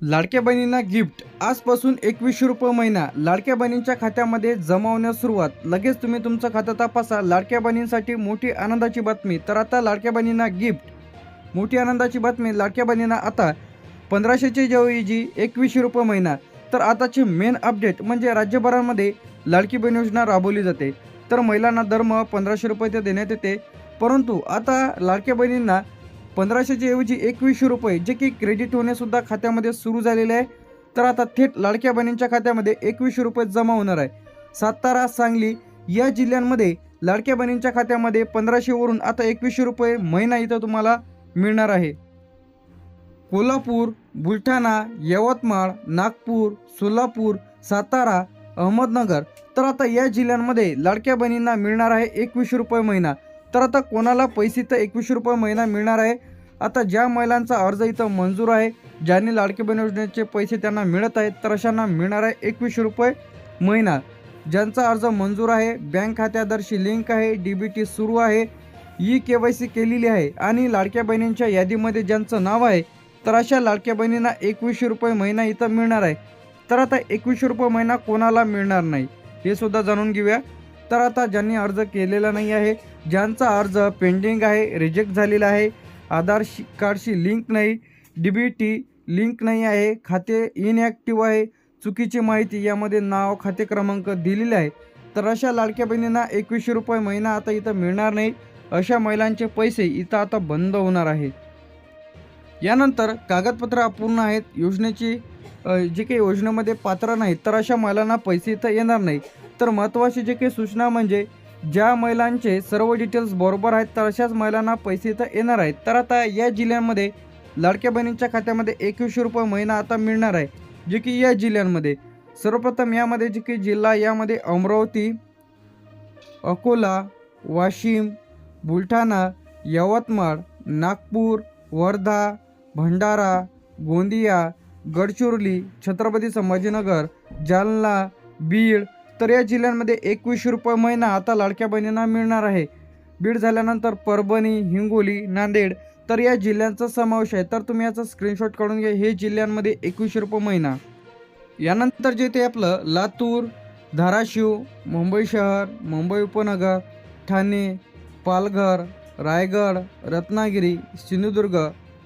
लाडक्या बहिणींना गिफ्ट आजपासून 2100 रुपये महिना लाडक्या बहिणींच्या खात्यामध्ये जमा होण्यास सुरुवात. लगेच तुम्ही तुमचं खातं तपासा. लाडक्या बहिणींसाठी मोठी आनंदाची बातमी. तर आता लाडक्या बहिणींना गिफ्ट, मोठी आनंदाची बातमी. लाडक्या बहिणींना आता 1500ची ऐवजी 2100 रुपये महिना. तर आताची मेन अपडेट म्हणजे राज्यभरामध्ये लाडकी बहीण योजना राबवली जाते. तर महिलांना दरमहा 1500 रुपये ते देण्यात येते. परंतु आता लाडक्या बहिणींना 1500च्या ऐवजी 2100 रुपये जे की क्रेडिट होणेसुद्धा खात्यामध्ये सुरू झालेले आहे. तर आता थेट लाडक्या बहिणींच्या खात्यामध्ये 2100 रुपये जमा होणार आहे. सातारा, सांगली या जिल्ह्यांमध्ये लाडक्या बहिणींच्या खात्यामध्ये 1500 वरून आता 2100 रुपये महिना इथं तुम्हाला मिळणार आहे. कोल्हापूर, बुलढाणा, यवतमाळ, नागपूर, सोलापूर, सातारा, अहमदनगर तर आता या जिल्ह्यांमध्ये लाडक्या बहिणींना मिळणार आहे 2100 रुपये महिना. तर आता कोणाला पैसे तर 2100 रुपये महिना मिळणार आहे. आता ज्या महिलांचा अर्ज इथं मंजूर आहे, ज्यांनी लाडकी बहीण योजनेचे पैसे त्यांना मिळत आहेत, तर अशांना मिळणार आहे 2100 रुपये महिना. ज्यांचा अर्ज मंजूर आहे, बँक खात्यादर्शी लिंक आहे, DBT सुरू आहे, KYC केलेली आहे आणि लाडक्या बहिणींच्या यादीमध्ये ज्यांचं नाव आहे, तर अशा लाडक्या बहिणींना 2100 रुपये महिना इथं मिळणार आहे. तर आता 2100 रुपये महिना कोणाला मिळणार नाही हे सुद्धा जाणून घेऊया. तर आता ज्यांनी अर्ज केलेला नाही आहे, ज्यांचा अर्ज पेंडिंग आहे, रिजेक्ट झालेला आहे, आधार कार्डशी लिंक नाही, DBT लिंक नाही आहे, खाते इनॲक्टिव्ह आहे, चुकीची माहिती यामध्ये नाव, खाते क्रमांक दिलेले आहे, तर अशा लाडक्या बहिणींना 2100 रुपये महिना आता इथं मिळणार नाही. अशा महिलांचे पैसे इथं आता बंद होणार आहे. यानंतर कागदपत्र अपूर्ण आहेत, योजनेची जे काही योजनेमध्ये पात्र नाहीत, तर अशा महिलांना पैसे इथं येणार नाही. तर महत्त्वाची जे काही सूचना म्हणजे ज्या महिलांचे सर्व डिटेल्स बरोबर आहेत, तर अशाच महिलांना पैसे इथं येणार आहेत. तर आता या जिल्ह्यांमध्ये लाडक्या बहिणींच्या खात्यामध्ये 2100 रुपये महिना आता मिळणार आहे, जे की या जिल्ह्यांमध्ये सर्वप्रथम यामध्ये जे काही जिल्हा यामध्ये अमरावती, अकोला, वाशिम, बुलढाणा, यवतमाळ, नागपूर, वर्धा, भंडारा, गोंदिया, गडचिरोली, छत्रपती संभाजीनगर, जालना, बीड तर या जिल्ह्यांमध्ये 2100 रुपये महिना आता लाडक्या बहिणींना मिळणार आहे. बीड झाल्यानंतर परभणी, हिंगोली, नांदेड तर या जिल्ह्यांचा समावेश आहे. तर तुम्ही याचा स्क्रीनशॉट काढून घ्या. हे जिल्ह्यांमध्ये 2100 रुपये महिना. यानंतर जे ते आपलं लातूर, धाराशिव, मुंबई शहर, मुंबई उपनगर, ठाणे, पालघर, रायगड, रत्नागिरी, सिंधुदुर्ग,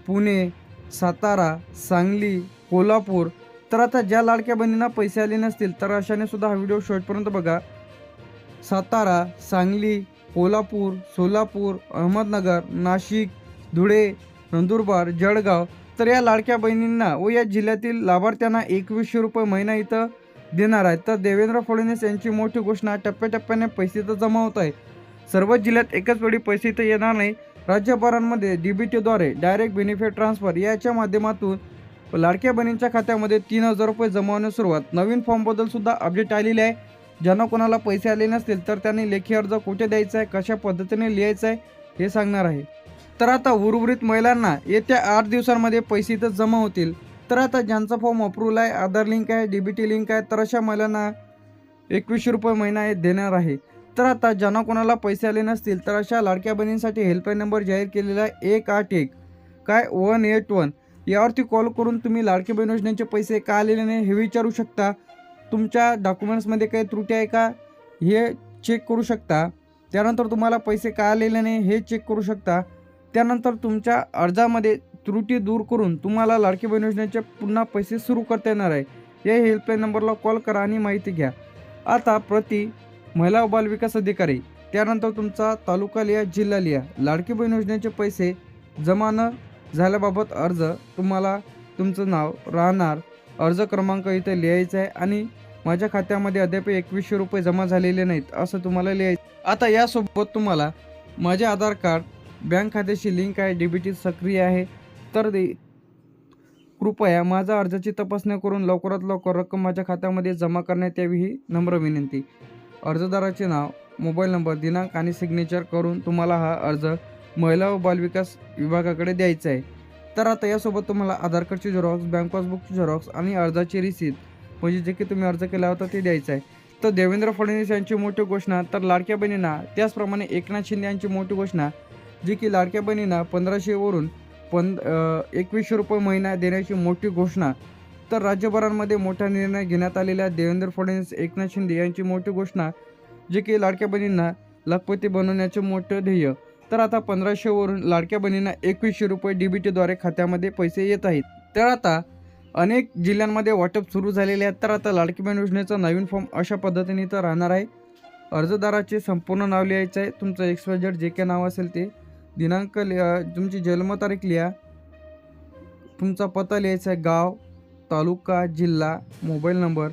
पुणे, सातारा, सांगली, कोल्हापूर तर आता ज्या लाडक्या बहिणींना पैसे आले नसतील, तर अशाने सुद्धा हा व्हिडिओ शेवटपर्यंत बघा. सातारा, सांगली, कोल्हापूर, सोलापूर, अहमदनगर, नाशिक, धुळे, नंदुरबार, जळगाव तर या लाडक्या बहिणींना व या जिल्ह्यातील लाभार्थ्यांना 2100 रुपये महिना इथं देणार आहेत. तर देवेंद्र फडणवीस यांची मोठी घोषणा, टप्प्याटप्प्याने पैसे तर जमा होत आहे. सर्व जिल्ह्यात एकाच वेळी पैसे इथं येणार नाही. राज्यभरांमध्ये DBTद्वारे डायरेक्ट बेनिफिट ट्रान्सफर याच्या माध्यमातून लाडक्या बहिणींच्या खात्यामध्ये 3000 रुपये जमा होण्यास सुरुवात. नवीन फॉर्मबद्दल सुद्धा अपडेट आलेली आहे. ज्यांना कोणाला पैसे आले नसतील, तर त्यांनी लेखी अर्ज कुठे द्यायचा आहे, कशा पद्धतीने लिहायचा आहे हे सांगणार आहे. तर आता उर्वरित महिलांना येत्या 8 दिवसांमध्ये पैसे इथं जमा होतील. तर आता ज्यांचा फॉर्म अप्रूव्हल आहे, आधार लिंक आहे, DBT लिंक आहे, तर अशा महिलांना 2100 रुपये महिना हे देणार आहे. तर आता ज्यांना कोणाला पैसे आले नसतील, तर अशा लाडक्या बहिणींसाठी हेल्पलाईन नंबर जाहीर केलेला आहे 181 काय 181 यावरती कॉल करून तुम्ही लाडकी बहीण योजनेचे पैसे का आलेले नाही हे विचारू शकता. तुमच्या डॉक्युमेंट्समध्ये काही त्रुटी आहे का हे चेक करू शकता. त्यानंतर तुम्हाला पैसे का आलेले नाही हे चेक करू शकता. त्यानंतर तुमच्या अर्जामध्ये त्रुटी दूर करून तुम्हाला लाडकी बहीण योजनेचे पुन्हा पैसे सुरू करता येणार आहे. या हेल्पलाईन नंबरला कॉल करा आणि माहिती घ्या. आता प्रति महिला व बाल विकास अधिकारी, त्यानंतर तुमचा तालुका लिहा, जिल्हा लिहा. लाडकी बहीण योजनेचे पैसे जमा न झाल्याबाबत अर्ज तुम्हाला तुमचं नाव, राहणार, अर्ज क्रमांक इथे लिहायचा आहे आणि माझ्या खात्यामध्ये अद्याप 2100 रुपये जमा झालेले नाहीत असं तुम्हाला लिहायचं. आता यासोबत तुम्हाला माझे आधार कार्ड, बँक खात्याची लिंक आहे, DBT सक्रिय आहे, तर कृपया माझा अर्जाची तपासणी करून लवकरात लवकर रक्कम माझ्या खात्यामध्ये जमा करण्यात यावी ही नम्र विनंती. अर्जदाराचे नाव, मोबाईल नंबर, दिनांक आणि सिग्नेचर करून तुम्हाला हा अर्ज महिला व बालविकास विभागाकडे द्यायचा आहे. तर आता यासोबत तुम्हाला आधार कार्डची झेरॉक्स, बँक पासबुकची झेरॉक्स आणि अर्जाची रिसीट म्हणजे जे की तुम्ही अर्ज केला होता ते द्यायचं आहे. तर देवेंद्र फडणवीस यांची मोठी घोषणा, तर लाडक्या बहिणींना त्याचप्रमाणे एकनाथ शिंदे यांची मोठी घोषणा, जी की लाडक्या बहिणींना 1500 वरून 2100 रुपये महिना देण्याची मोठी घोषणा. तर राज्यभरामध्ये मोठा निर्णय घेण्यात आलेला देवेंद्र फडणवीस एकनाथ शिंदे यांची मोठी घोषणा, जे की लाडक्या बहिणींना लखपती बनवण्याचे मोठं ध्येय. तर आता 1500 वरून लाडक्या बहिणींना 2100 रुपये DBTद्वारे खात्यामध्ये पैसे येत आहेत. तर आता अनेक जिल्ह्यांमध्ये वाटप सुरू झालेले आहेत. तर आता लाडकी बहीण योजनेचा नवीन फॉर्म अशा पद्धतीने तर राहणार आहे. अर्जदाराचे संपूर्ण नाव लिहायचं आहे, तुमचं XYZ जे काही नाव असेल ते, दिनांक लिहा, तुमची जन्मतारीख लिहा, तुमचा पत्ता लिहायचा आहे, गाव, तालुका, जिल्हा, मोबाईल नंबर,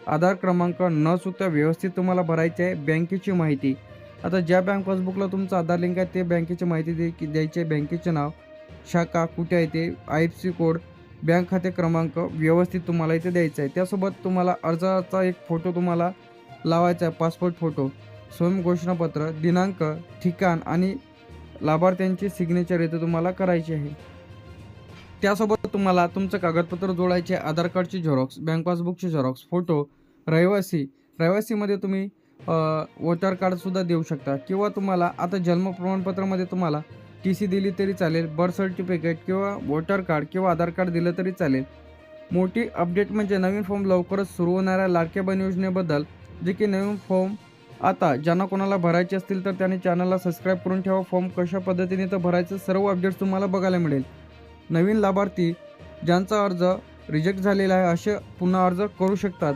आधार क्रमांक न चुकता व्यवस्थित तुम्हाला भरायचे आहे. बँकेची माहिती, आता ज्या बँक पासबुकला तुमचं आधार लिंक आहे ते बँकेची माहिती द्यायची आहे. बँकेचे नाव, शाखा कुठे आहे ते, IFSC कोड, बँक खाते क्रमांक व्यवस्थित तुम्हाला इथे द्यायचा आहे. त्यासोबत तुम्हाला अर्जाचा एक फोटो तुम्हाला लावायचा आहे, पासपोर्ट फोटो, स्वयं घोषणापत्र, दिनांक, ठिकाण आणि लाभार्थ्यांची सिग्नेचर इथे तुम्हाला करायची आहे. त्यासोबत तुम्हाला तुमचं कागदपत्र जोडायचे, आधार कार्डची झेरॉक्स, बँक पासबुकची झेरॉक्स, फोटो, रहिवासीमध्ये तुम्ही वोटर कार्डसुद्धा देऊ शकता, किंवा तुम्हाला आता जन्म प्रमाणपत्रामध्ये तुम्हाला TC दिली तरी चालेल, बर्थ सर्टिफिकेट किंवा वोटर कार्ड किंवा आधार कार्ड दिलं तरी चालेल. मोठी अपडेट म्हणजे नवीन फॉर्म लवकरच सुरू होणाऱ्या लाडक्या बहीण योजनेबद्दल, जे की नवीन फॉर्म आता ज्यांना कोणाला भरायचे असतील तर त्यांनी चॅनलला सबस्क्राईब करून ठेवा. फॉर्म कशा पद्धतीने तर भरायचं सर्व अपडेट्स तुम्हाला बघायला मिळेल. नवीन लाभार्थी ज्यांचा अर्ज रिजेक्ट झालेला आहे असे पुन्हा अर्ज करू शकतात.